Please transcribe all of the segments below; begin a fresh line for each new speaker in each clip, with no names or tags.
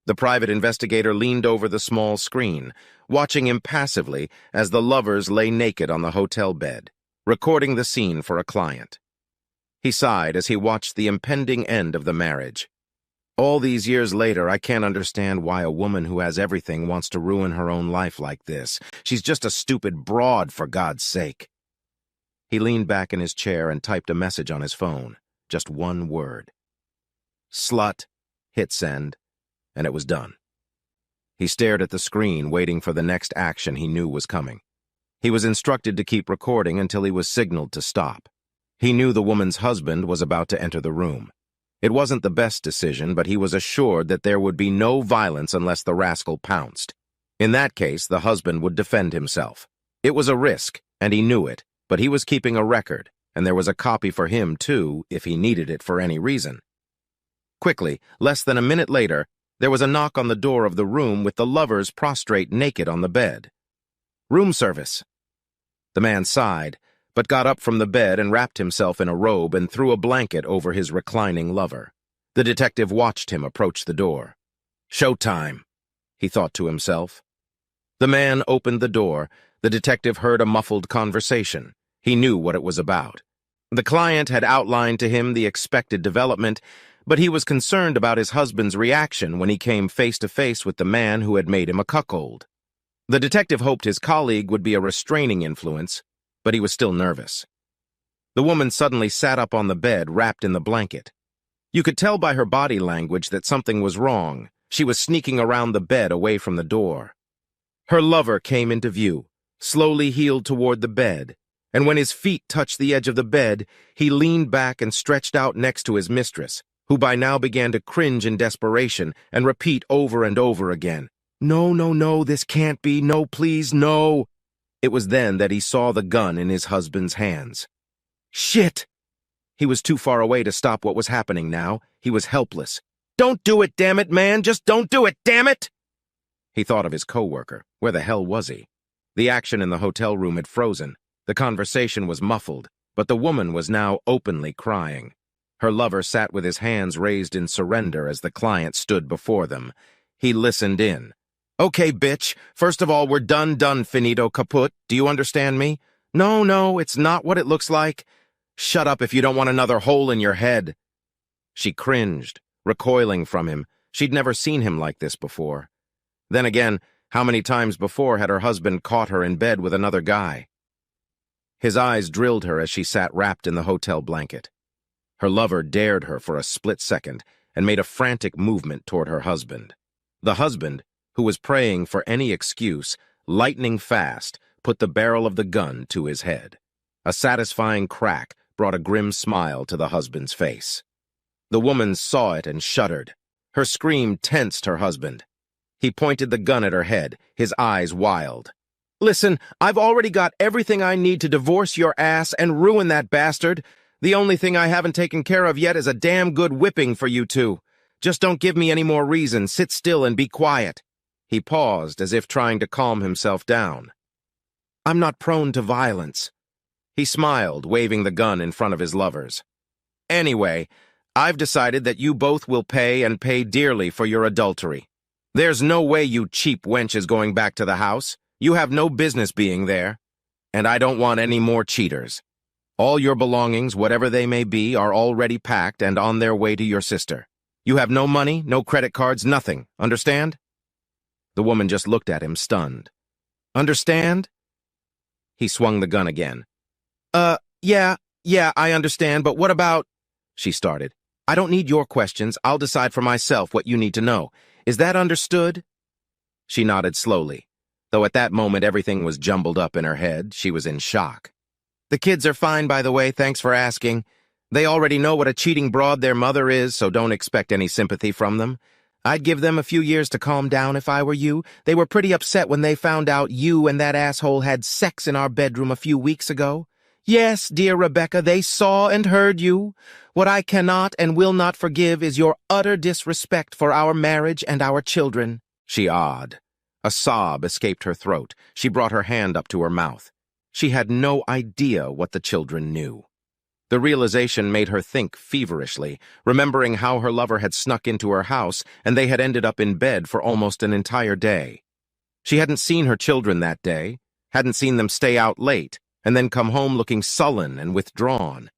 The private investigator leaned over the small screen, watching impassively as the lovers lay naked on the hotel bed, recording the scene for a client. He sighed as he watched the impending end of the marriage. All these years later, I can't understand why a woman who has everything wants to ruin her own life like this. She's just a stupid broad, for God's sake. He leaned back in his chair and typed a message on his phone. Just one word. Slut, hit send, and it was done. He stared at the screen, waiting for the next action he knew was coming. He was instructed to keep recording until he was signaled to stop. He knew the woman's husband was about to enter the room. It wasn't the best decision, but he was assured that there would be no violence unless the rascal pounced. In that case, the husband would defend himself. It was a risk, and he knew it, but he was keeping a record, and there was a copy for him, too, if he needed it for any reason. Quickly, less than a minute later, there was a knock on the door of the room with the lovers prostrate naked on the bed. Room service. The man sighed, but got up from the bed and wrapped himself in a robe and threw a blanket over his reclining lover. The detective watched him approach the door. Showtime, he thought to himself. The man opened the door. The detective heard a muffled conversation. He knew what it was about. The client had outlined to him the expected development, but he was concerned about his husband's reaction when he came face to face with the man who had made him a cuckold. The detective hoped his colleague would be a restraining influence, but he was still nervous. The woman suddenly sat up on the bed, wrapped in the blanket. You could tell by her body language that something was wrong. She was sneaking around the bed away from the door. Her lover came into view, slowly heeled toward the bed, and when his feet touched the edge of the bed, he leaned back and stretched out next to his mistress, who by now began to cringe in desperation and repeat over and over again, "No, no, no, this can't be. No, please, no." It was then that he saw the gun in his husband's hands. Shit! He was too far away to stop what was happening now. He was helpless. "Don't do it, damn it, man! Just don't do it, damn it!" He thought of his coworker. Where the hell was he? The action in the hotel room had frozen. The conversation was muffled, but the woman was now openly crying. Her lover sat with his hands raised in surrender as the client stood before them. He listened in. "Okay, bitch. First of all, we're done, finito, kaput. Do you understand me? No, no, it's not what it looks like. Shut up if you don't want another hole in your head." She cringed, recoiling from him. She'd never seen him like this before. Then again, how many times before had her husband caught her in bed with another guy? His eyes drilled her as she sat wrapped in the hotel blanket. Her lover dared her for a split second and made a frantic movement toward her husband. The husband, who was praying for any excuse, lightning fast, put the barrel of the gun to his head. A satisfying crack brought a grim smile to the husband's face. The woman saw it and shuddered. Her scream tensed her husband. He pointed the gun at her head, his eyes wild. "Listen, I've already got everything I need to divorce your ass and ruin that bastard. The only thing I haven't taken care of yet is a damn good whipping for you two. Just don't give me any more reason. Sit still and be quiet." He paused, as if trying to calm himself down. "I'm not prone to violence." He smiled, waving the gun in front of his lovers. "Anyway, I've decided that you both will pay and pay dearly for your adultery. There's no way you cheap wench is going back to the house. You have no business being there. And I don't want any more cheaters. All your belongings, whatever they may be, are already packed and on their way to your sister. You have no money, no credit cards, nothing. Understand?" The woman just looked at him, stunned. "Understand?" He swung the gun again. Yeah, I understand, but what about—" she started. "I don't need your questions. I'll decide for myself what you need to know. Is that understood?" She nodded slowly. Though at that moment everything was jumbled up in her head, she was in shock. "The kids are fine, by the way, thanks for asking. They already know what a cheating broad their mother is, so don't expect any sympathy from them. I'd give them a few years to calm down if I were you. They were pretty upset when they found out you and that asshole had sex in our bedroom a few weeks ago. Yes, dear Rebecca, they saw and heard you. What I cannot and will not forgive is your utter disrespect for our marriage and our children." She awed. A sob escaped her throat. She brought her hand up to her mouth. She had no idea what the children knew. The realization made her think feverishly, remembering how her lover had snuck into her house and they had ended up in bed for almost an entire day. She hadn't seen her children that day, hadn't seen them stay out late, and then come home looking sullen and withdrawn.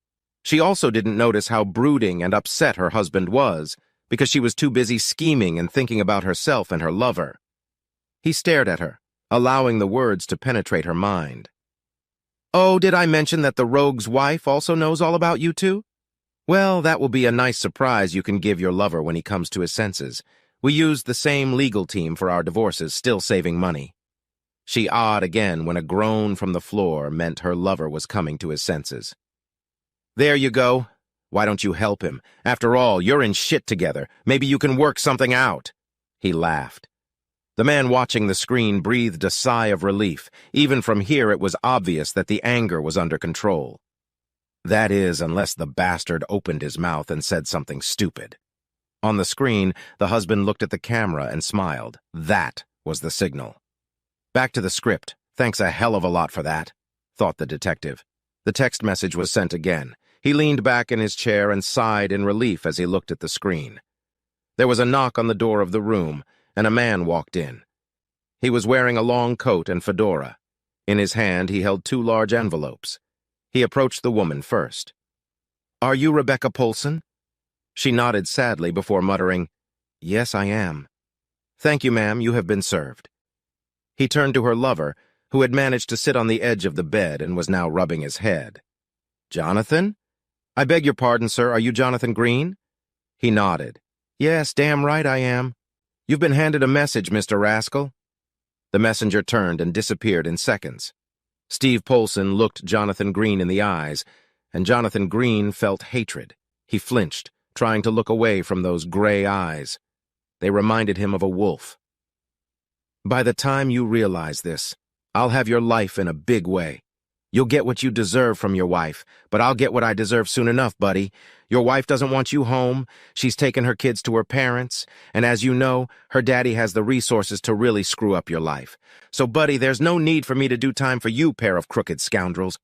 She also didn't notice how brooding and upset her husband was, because she was too busy scheming and thinking about herself and her lover. He stared at her, allowing the words to penetrate her mind. "Oh, did I mention that the rogue's wife also knows all about you two? Well, that will be a nice surprise you can give your lover when he comes to his senses. We used the same legal team for our divorces, still saving money." She awed again when a groan from the floor meant her lover was coming to his senses. "There you go. Why don't you help him? After all, you're in shit together. Maybe you can work something out." He laughed. The man watching the screen breathed a sigh of relief. Even from here, it was obvious that the anger was under control. That is, unless the bastard opened his mouth and said something stupid. On the screen, the husband looked at the camera and smiled. That was the signal. "Back to the script. Thanks a hell of a lot for that," thought the detective. The text message was sent again. He leaned back in his chair and sighed in relief as he looked at the screen. There was a knock on the door of the room, and a man walked in. He was wearing a long coat and fedora. In his hand, he held 2 large envelopes. He approached the woman first. "Are you Rebecca Polson?" She nodded sadly before muttering, "Yes, I am." "Thank you, ma'am, you have been served." He turned to her lover, who had managed to sit on the edge of the bed and was now rubbing his head. "Jonathan? I beg your pardon, sir, are you Jonathan Green?" He nodded. "Yes, damn right I am. You've been handed a message, Mr. Rascal." The messenger turned and disappeared in seconds. Steve Polson looked Jonathan Green in the eyes, and Jonathan Green felt hatred. He flinched, trying to look away from those gray eyes. They reminded him of a wolf. "By the time you realize this, I'll have your life in a big way. You'll get what you deserve from your wife, but I'll get what I deserve soon enough, buddy. Your wife doesn't want you home. She's taken her kids to her parents, and as you know, her daddy has the resources to really screw up your life. So, buddy, there's no need for me to do time for you pair of crooked scoundrels.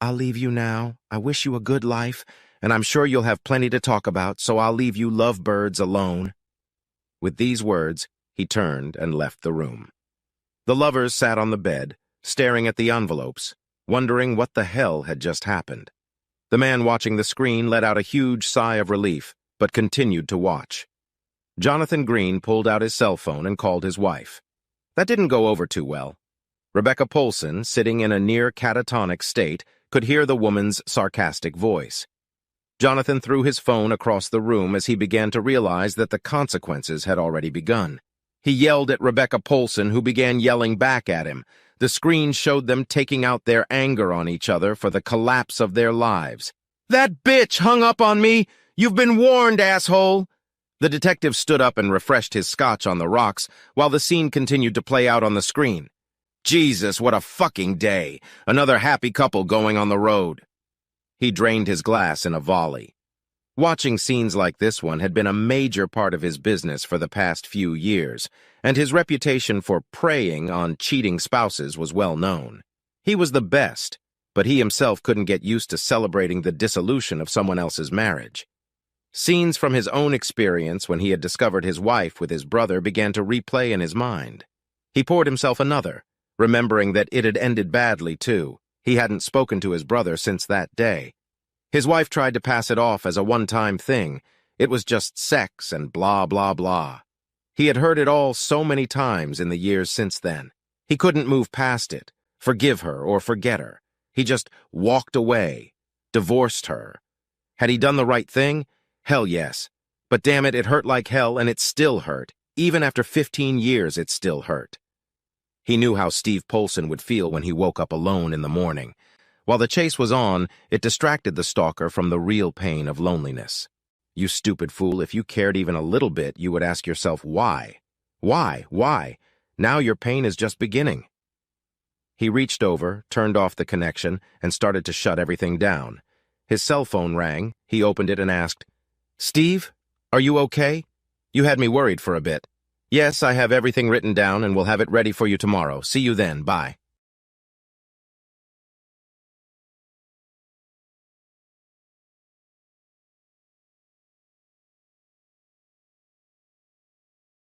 I'll leave you now. I wish you a good life, and I'm sure you'll have plenty to talk about, so I'll leave you lovebirds alone." With these words, he turned and left the room. The lovers sat on the bed, staring at the envelopes, wondering what the hell had just happened. The man watching the screen let out a huge sigh of relief, but continued to watch. Jonathan Green pulled out his cell phone and called his wife. That didn't go over too well. Rebecca Polson, sitting in a near catatonic state, could hear the woman's sarcastic voice. Jonathan threw his phone across the room as he began to realize that the consequences had already begun. He yelled at Rebecca Polson, who began yelling back at him. The screen showed them taking out their anger on each other for the collapse of their lives. "That bitch hung up on me! You've been warned, asshole!" The detective stood up and refreshed his scotch on the rocks while the scene continued to play out on the screen. Jesus, what a fucking day! Another happy couple going on the road. He drained his glass in a volley. Watching scenes like this one had been a major part of his business for the past few years, and his reputation for preying on cheating spouses was well known. He was the best, but he himself couldn't get used to celebrating the dissolution of someone else's marriage. Scenes from his own experience when he had discovered his wife with his brother began to replay in his mind. He poured himself another, remembering that it had ended badly, too. He hadn't spoken to his brother since that day. His wife tried to pass it off as a one-time thing. It was just sex and blah, blah, blah. He had heard it all so many times in the years since then. He couldn't move past it, forgive her or forget her. He just walked away, divorced her. Had he done the right thing? Hell yes. But damn it, it hurt like hell, and it still hurt. Even after 15 years, it still hurt. He knew how Steve Polson would feel when he woke up alone in the morning. While the chase was on, it distracted the stalker from the real pain of loneliness. You stupid fool, if you cared even a little bit, you would ask yourself why. Why? Now your pain is just beginning. He reached over, turned off the connection, and started to shut everything down. His cell phone rang. He opened it and asked, "Steve, are you okay? You had me worried for a bit." "Yes, I have everything written down and will have it ready for you tomorrow. See you then. Bye."